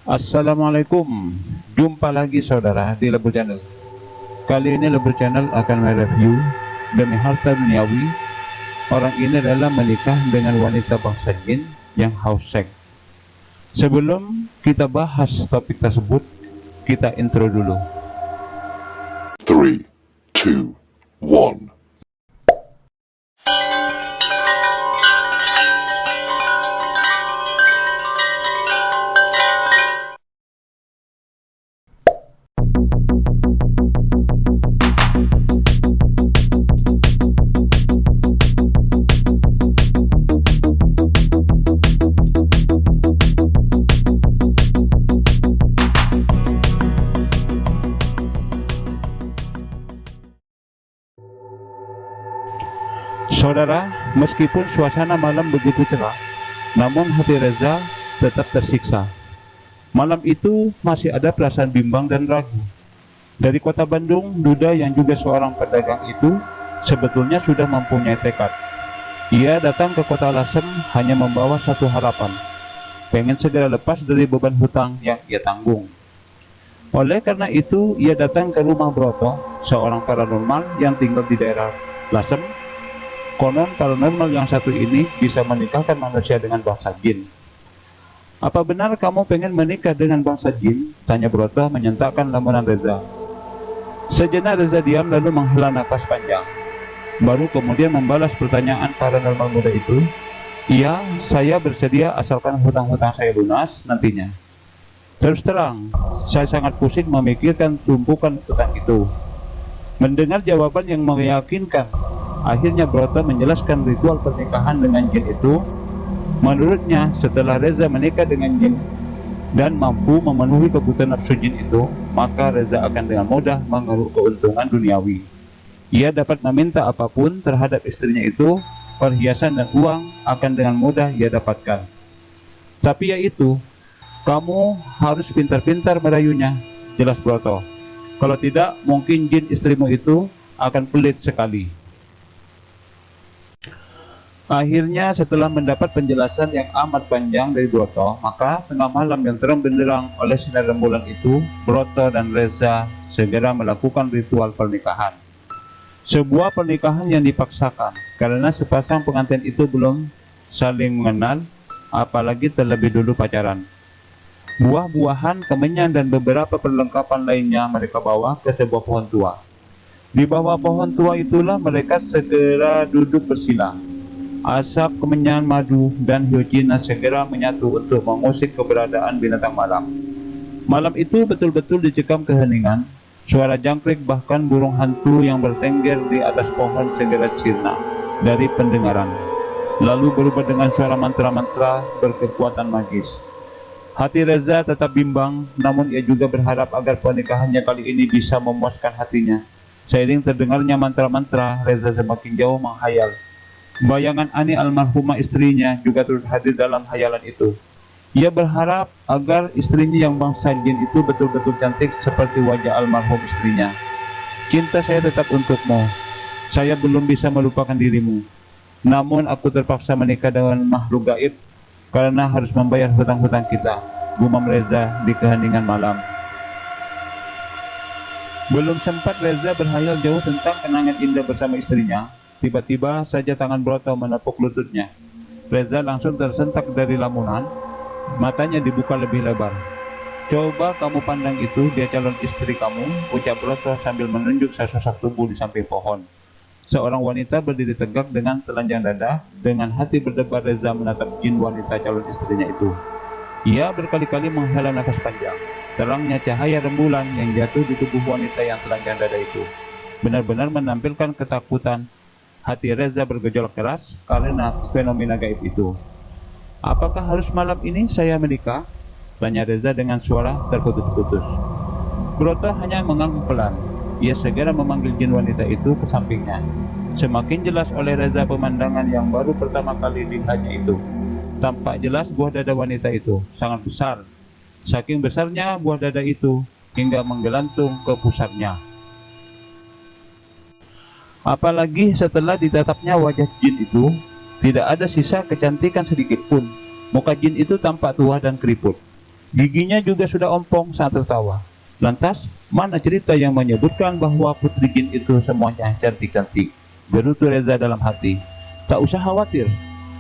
Assalamualaikum. Jumpa lagi saudara di Lebur Channel. Kali ini Lebur Channel akan mereview demi harta duniawi. Orang ini adalah menikah dengan wanita bangsa jin yang haus seks. Sebelum kita bahas topik tersebut, kita intro dulu. 3, 2, 1. Saudara, meskipun suasana malam begitu cerah, namun hati Reza tetap tersiksa. Malam itu masih ada perasaan bimbang dan ragu. Dari kota Bandung, Duda yang juga seorang pedagang itu sebetulnya sudah mempunyai tekad. Ia datang ke kota Lasem hanya membawa satu harapan, pengen segera lepas dari beban hutang yang ia tanggung. Oleh karena itu, ia datang ke rumah Broto, seorang paranormal yang tinggal di daerah Lasem. Konon paranormal yang satu ini bisa menikahkan manusia dengan bangsa jin. Apa benar kamu pengen menikah dengan bangsa jin? Tanya Broto menyentakkan lamunan Reza. Sejenak Reza diam lalu menghela nafas panjang. Baru kemudian membalas pertanyaan paranormal muda itu. Iya, saya bersedia asalkan hutang-hutang saya lunas nantinya. Terus terang, saya sangat pusing memikirkan tumpukan hutang itu. Mendengar jawaban yang meyakinkan, akhirnya Broto menjelaskan ritual pernikahan dengan jin itu. Menurutnya, setelah Reza menikah dengan jin dan mampu memenuhi kebutuhan nafsu jin itu, maka Reza akan dengan mudah mengeruk keuntungan duniawi. Ia dapat meminta apapun terhadap istrinya itu, perhiasan dan uang akan dengan mudah ia dapatkan. Tapi yaitu, kamu harus pintar-pintar merayunya, jelas Broto. Kalau tidak, mungkin jin istrimu itu akan pelit sekali. Akhirnya setelah mendapat penjelasan yang amat panjang dari Broto, maka tengah malam yang terang benderang oleh sinar rembulan itu, Broto dan Reza segera melakukan ritual pernikahan. Sebuah pernikahan yang dipaksakan, karena sepasang pengantin itu belum saling mengenal, apalagi terlebih dulu pacaran. Buah-buahan, kemenyan, dan beberapa perlengkapan lainnya mereka bawa ke sebuah pohon tua. Di bawah pohon tua itulah mereka segera duduk bersila. Asap, kemenyan, madu, dan hiu cina segera menyatu untuk mengusik keberadaan binatang malam. Malam itu betul-betul dicekam keheningan. Suara jangkrik bahkan burung hantu yang bertengger di atas pohon segera sirna dari pendengaran, lalu berubah dengan suara mantra-mantra berkekuatan magis. Hati Reza tetap bimbang, namun ia juga berharap agar pernikahannya kali ini bisa memuaskan hatinya. Seiring terdengarnya mantra-mantra, Reza semakin jauh menghayal. Bayangan Ani almarhumah istrinya juga turut hadir dalam hayalan itu. Ia berharap agar istrinya yang bangsa jin itu betul-betul cantik seperti wajah almarhum istrinya. Cinta saya tetap untukmu. Saya belum bisa melupakan dirimu. Namun aku terpaksa menikah dengan makhluk gaib karena harus membayar hutang-hutang kita, gumam Reza di keheningan malam. Belum sempat Reza berhayal jauh tentang kenangan indah bersama istrinya, tiba-tiba saja tangan Broto menepuk lututnya. Reza langsung tersentak dari lamunan, matanya dibuka lebih lebar. Coba kamu pandang itu, dia calon istri kamu, ucap Broto sambil menunjuk sesosok tubuh di samping pohon. Seorang wanita berdiri tegak dengan telanjang dada. Dengan hati berdebar, Reza menatap jin wanita calon istrinya itu. Ia berkali-kali menghela nafas panjang. Terangnya cahaya rembulan yang jatuh di tubuh wanita yang telanjang dada itu benar-benar menampilkan ketakutan. Hati Reza bergejolak keras karena fenomena gaib itu. Apakah harus malam ini saya menikah? Tanya Reza dengan suara terputus-putus. Broto hanya mengangguk pelan. Ia segera memanggil jin wanita itu ke sampingnya. Semakin jelas oleh Reza pemandangan yang baru pertama kali dilihatnya itu. Tampak jelas buah dada wanita itu sangat besar. Saking besarnya buah dada itu hingga menggelantung ke pusatnya. Apalagi setelah ditatapnya wajah jin itu, tidak ada sisa kecantikan sedikit pun. Muka jin itu tampak tua dan keriput. Giginya juga sudah ompong saat tertawa. Lantas, mana cerita yang menyebutkan bahwa Putri Jin itu semuanya cantik-cantik? Gerutu Reza dalam hati. Tak usah khawatir,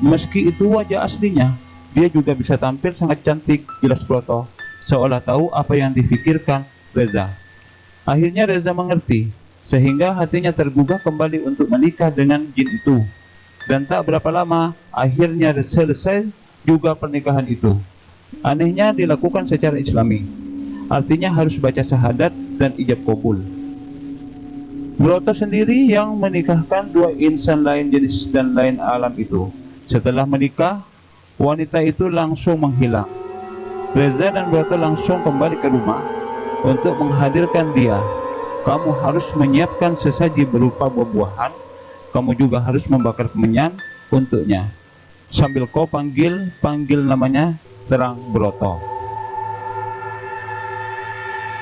meski itu wajah aslinya, dia juga bisa tampil sangat cantik, jelas Broto, seolah tahu apa yang difikirkan Reza. Akhirnya Reza mengerti, sehingga hatinya tergugah kembali untuk menikah dengan jin itu. Dan tak berapa lama, akhirnya selesai juga pernikahan itu. Anehnya dilakukan secara islami, artinya harus baca syahadat dan ijab kabul. Broto sendiri yang menikahkan dua insan lain jenis dan lain alam itu. Setelah menikah, wanita itu langsung menghilang. Reza dan Broto langsung kembali ke rumah untuk menghadirkan dia. Kamu harus menyiapkan sesaji berupa buah-buahan. Kamu juga harus membakar kemenyan untuknya. Sambil kau panggil namanya Terang Broto.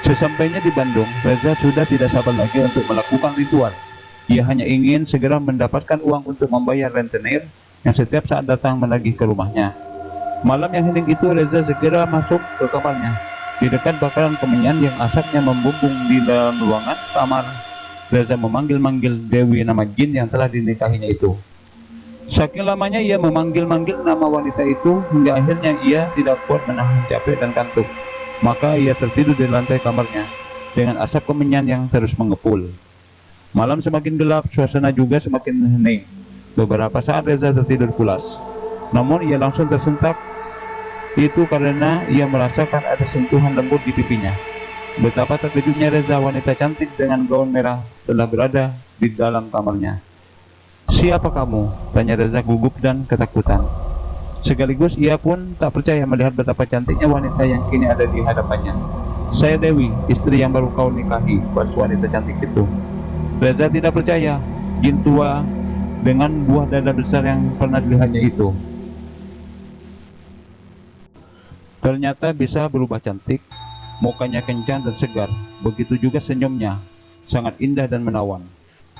Sesampainya di Bandung, Reza sudah tidak sabar lagi untuk melakukan ritual. Ia hanya ingin segera mendapatkan uang untuk membayar rentenir yang setiap saat datang menagih ke rumahnya. Malam yang hening itu, Reza segera masuk ke kamarnya. Di dekat bakaran kemenyan yang asapnya membumbung di dalam ruangan kamar, Reza memanggil-manggil Dewi, nama jin yang telah dinikahinya itu. Saking lamanya ia memanggil-manggil nama wanita itu, hingga akhirnya ia tidak kuat menahan capek dan kantuk. Maka ia tertidur di lantai kamarnya dengan asap kemenyan yang terus mengepul. Malam semakin gelap, suasana juga semakin hening. Beberapa saat Reza tertidur pulas, namun ia langsung tersentak. Itu karena ia merasakan ada sentuhan lembut di pipinya. Betapa terkejutnya Reza, wanita cantik dengan gaun merah telah berada di dalam kamarnya. "Siapa kamu?" tanya Reza gugup dan ketakutan. Sekaligus ia pun tak percaya melihat betapa cantiknya wanita yang kini ada di hadapannya. "Saya Dewi, istri yang baru kau nikahi," was wanita cantik itu. Reza tidak percaya, jin tua dengan buah dada besar yang pernah dilihatnya itu ternyata bisa berubah cantik. Mukanya kencang dan segar, begitu juga senyumnya, sangat indah dan menawan.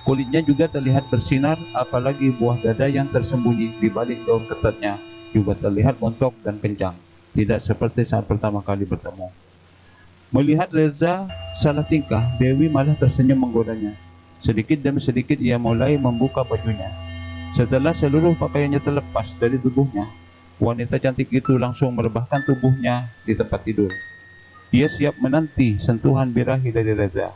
Kulitnya juga terlihat bersinar, apalagi buah dada yang tersembunyi di balik daun ketatnya juga terlihat montok dan kencang, tidak seperti saat pertama kali bertemu. Melihat Reza salah tingkah, Dewi malah tersenyum menggodanya. Sedikit demi sedikit ia mulai membuka bajunya. Setelah seluruh pakaiannya terlepas dari tubuhnya, wanita cantik itu langsung merebahkan tubuhnya di tempat tidur. Ia siap menanti sentuhan birahi dari Reza.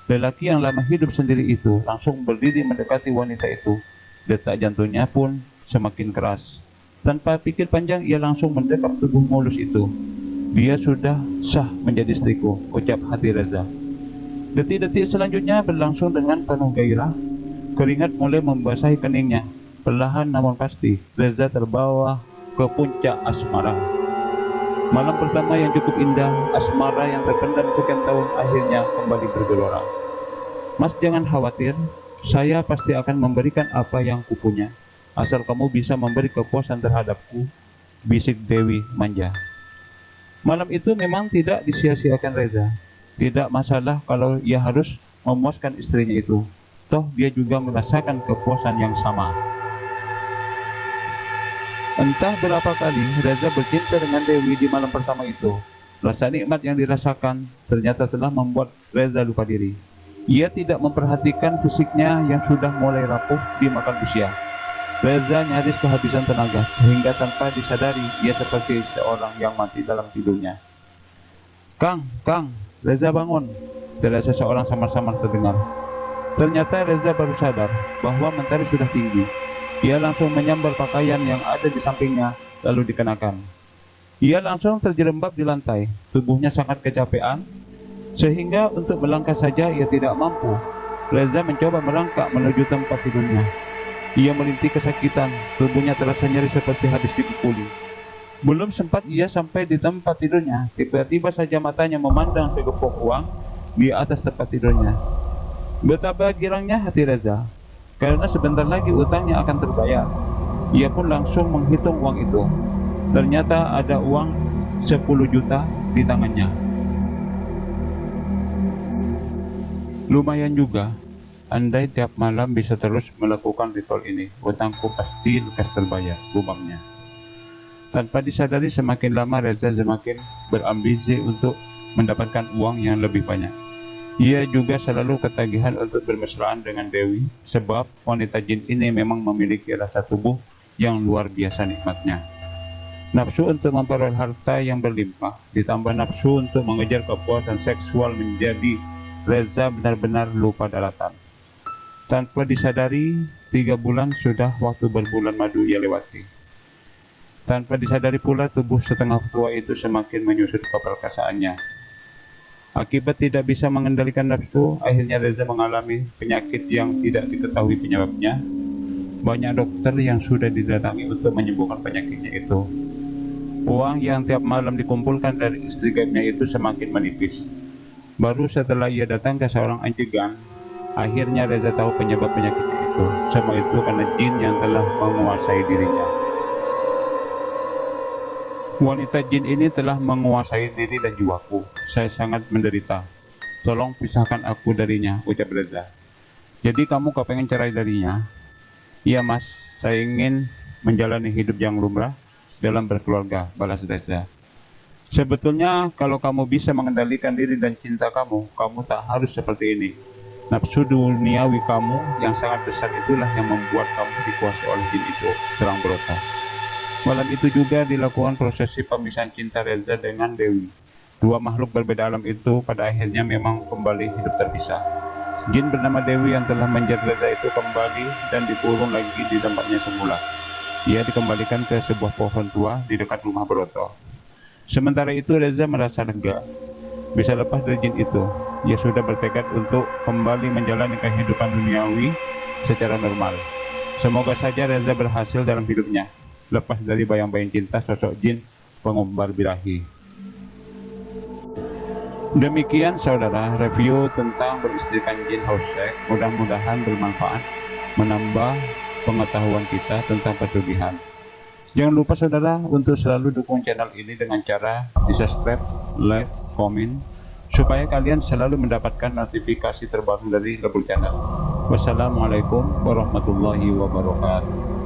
Lelaki yang lama hidup sendiri itu langsung berdiri mendekati wanita itu. Detak jantungnya pun semakin keras. Tanpa pikir panjang, ia langsung mendekap tubuh mulus itu. "Dia sudah sah menjadi istriku," ucap hati Reza. Detik-detik selanjutnya berlangsung dengan penuh gairah. Keringat mulai membasahi keningnya. Perlahan namun pasti, Reza terbawa ke puncak asmara. Malam pertama yang cukup indah, asmara yang terpendam sekian tahun akhirnya kembali bergelora. "Mas, jangan khawatir, saya pasti akan memberikan apa yang kupunya, asal kamu bisa memberi kepuasan terhadapku," bisik Dewi manja. Malam itu memang tidak disia-siakan Reza. Tidak masalah kalau ia harus memuaskan istrinya itu, toh dia juga merasakan kepuasan yang sama. Entah berapa kali Reza bercinta dengan Dewi di malam pertama itu. Rasa nikmat yang dirasakan ternyata telah membuat Reza lupa diri. Ia tidak memperhatikan fisiknya yang sudah mulai rapuh dimakan usia. Reza nyaris kehabisan tenaga, sehingga tanpa disadari ia seperti seorang yang mati dalam tidurnya. Kang, Reza bangun!" teriak seseorang samar-samar terdengar. Ternyata Reza baru sadar bahwa mentari sudah tinggi. Ia langsung menyambar pakaian yang ada di sampingnya, lalu dikenakan. Ia langsung terjerembab di lantai, tubuhnya sangat kecapean, sehingga untuk melangkah saja ia tidak mampu. Reza mencoba merangkak menuju tempat tidurnya. Ia merintih kesakitan, tubuhnya terasa nyeri seperti habis dipukuli. Belum sempat ia sampai di tempat tidurnya, tiba-tiba saja matanya memandang segepok uang di atas tempat tidurnya. Betapa girangnya hati Reza, karena sebentar lagi utangnya akan terbayar. Ia pun langsung menghitung uang itu. Ternyata ada uang 10 juta di tangannya. Lumayan juga, andai tiap malam bisa terus melakukan ritual ini, utangku pasti lekas terbayar, gumamnya. Tanpa disadari semakin lama Reza semakin berambisi untuk mendapatkan uang yang lebih banyak. Ia juga selalu ketagihan untuk bermesraan dengan Dewi sebab wanita jin ini memang memiliki rasa tubuh yang luar biasa nikmatnya. Nafsu untuk memperoleh harta yang berlimpah ditambah nafsu untuk mengejar kepuasan seksual menjadi Reza benar-benar lupa daratan. Tanpa disadari 3 bulan sudah waktu berbulan madu ia lewati. Tanpa disadari pula tubuh setengah tua itu semakin menyusut keperkasaannya. Akibat tidak bisa mengendalikan nafsu, akhirnya Reza mengalami penyakit yang tidak diketahui penyebabnya. Banyak dokter yang sudah didatangi untuk menyembuhkan penyakitnya itu. Uang yang tiap malam dikumpulkan dari istri gaibnya itu semakin menipis. Baru setelah ia datang ke seorang anjegan, akhirnya Reza tahu penyebab penyakitnya itu. Semua itu karena jin yang telah menguasai dirinya. Wanita jin ini telah menguasai diri dan jiwaku. Saya sangat menderita. Tolong pisahkan aku darinya, ucap Reza. Jadi kamu kepengen cerai darinya? Iya mas, saya ingin menjalani hidup yang lumrah dalam berkeluarga, balas Reza. Sebetulnya kalau kamu bisa mengendalikan diri dan cinta kamu, kamu tak harus seperti ini. Nafsu duniawi kamu yang sangat besar itulah yang membuat kamu dikuasai oleh jin itu, terang Brota. Malam itu juga dilakukan prosesi pemisahan cinta Reza dengan Dewi. Dua makhluk berbeda alam itu pada akhirnya memang kembali hidup terpisah. Jin bernama Dewi yang telah menjerat Reza itu kembali dan dikurung lagi di tempatnya semula. Ia dikembalikan ke sebuah pohon tua di dekat rumah Broto. Sementara itu Reza merasa lega. Bisa lepas dari jin itu. Ia sudah bertekad untuk kembali menjalani kehidupan duniawi secara normal. Semoga saja Reza berhasil dalam hidupnya, lepas dari bayang-bayang cinta sosok jin pengumbar birahi. Demikian saudara review tentang beristrikan jin house sex. Mudah-mudahan bermanfaat, menambah pengetahuan kita tentang pesugihan. Jangan lupa saudara untuk selalu dukung channel ini dengan cara di subscribe, like, komen, supaya kalian selalu mendapatkan notifikasi terbaru dari Lebul Channel. Wassalamualaikum warahmatullahi wabarakatuh.